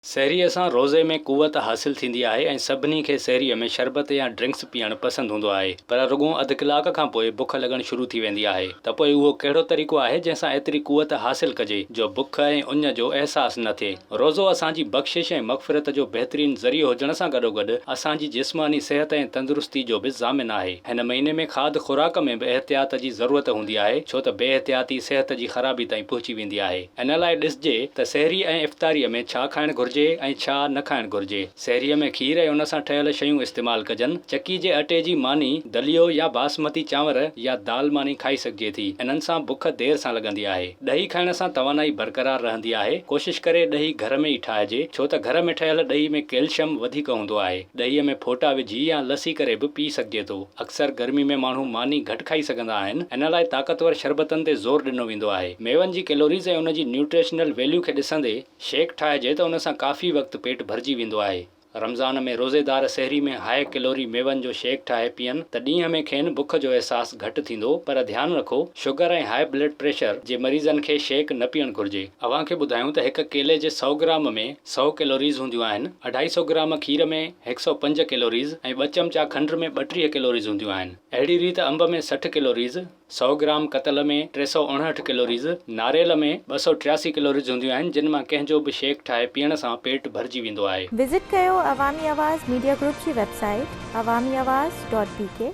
सहरीअ सां रोज़े में क़ुवत हासिल थींदी आहे ऐं सभिनी खे सहरीअ में शरबत या ड्रिंक्स पीअणु पसंदि हूंदो आहे, पर रुॻो अधु कलाक खां पोइ बुख लॻणु शुरू थी वेंदी आहे। त पोइ उहो कहिड़ो तरीक़ो आहे जंहिंसां एतिरी क़ुवत हासिल कजे जो बुख ऐं उञ जो अहसासु न थिए। रोज़ो असांजी बख़्शिश ऐं मग़फ़िरत जो बहितरीनु ज़रियो हुजण सां गॾोगॾु असांजी जिस्मानी सिहत ऐं तंदुरुस्ती जो बि ज़ामिन आहे। हिन महीने में खाद खुराक में बि एहतियात जी ज़रूरत हूंदी आहे, छो त बेहतियाती सिहत जी ख़राबी ताईं पहुची वेंदी आहे। इन लाइ ॾिसजे त सहरी ऐं इफ़्तारीअ में छा खाइणु घुरिजे ऐं छा न खाइणु घुरिजे। सहरीअ में खीर ऐं उन सां ठहियल शयूं इस्तेमालु कजनि। चकी जे अटे जी मानी, दलियो या बासमती चांवर या दाल मानी खाई सघिजे थी। इन्हनि सां बुख देर सां लॻंदी आहे। ॾही खाइण सां तवानाई बरक़रार रहंदी आहे। कोशिश करे ॾही घर में ई ठाहिजे, छो त घर में ठहियल ॾही में कैल्शियम वधीक हूंदो आहे। ॾहीअ में फोटा विझी या लसी करे बि पी सघिजे थो। अक्सर गर्मी में माण्हू मानी घटि खाई सघंदा आहिनि, इन लाइ ताक़तवर शरबतनि ते ज़ोर ॾिनो वेंदो आहे। मेवनि जी कैलोरीज़ ऐं उन जी न्यूट्रिशनल वैल्यू खे ॾिसंदे शेक ठाहिजे त उन सां काफ़ी वक़्तु पेट भरिजी वेंदो आहे। रमज़ान में रोज़ेदार सहरी में हाई कैलोरी मेवनि जो शेक ठाहे पीअनि त ॾींहं में खेनि बुख जो अहसासु घटि थींदो, पर ध्यानु रखो शुगर ऐं हाई ब्लड प्रेशर जे मरीज़नि खे शेक न पीअणु घुरिजे। अव्हां खे ॿुधायूं त हिकु केले जे 100 ग्राम में 100 कैलोरीज़ हूंदियूं आहिनि। 250 ग्राम खीर में 105 कैलोरीज़ ऐं 2 चमचा खंड में 32 कैलोरीज़ हूंदियूं आहिनि। अहिड़ी रीति अंब में 60 कैलोरीज़, 100 ग्राम कतल में 359 कैलोरीज़, नारेल में 283 कैलोरीज़ हूंदियूं आहिनि, जिन मां कंहिंजो बि शेक ठाहे पीअण सां पेट भरिजी वेंदो आहे। विज़िट कयो अवामी आवाज़ मीडिया ग्रुप जी वेबसाइट awamiawaz.pk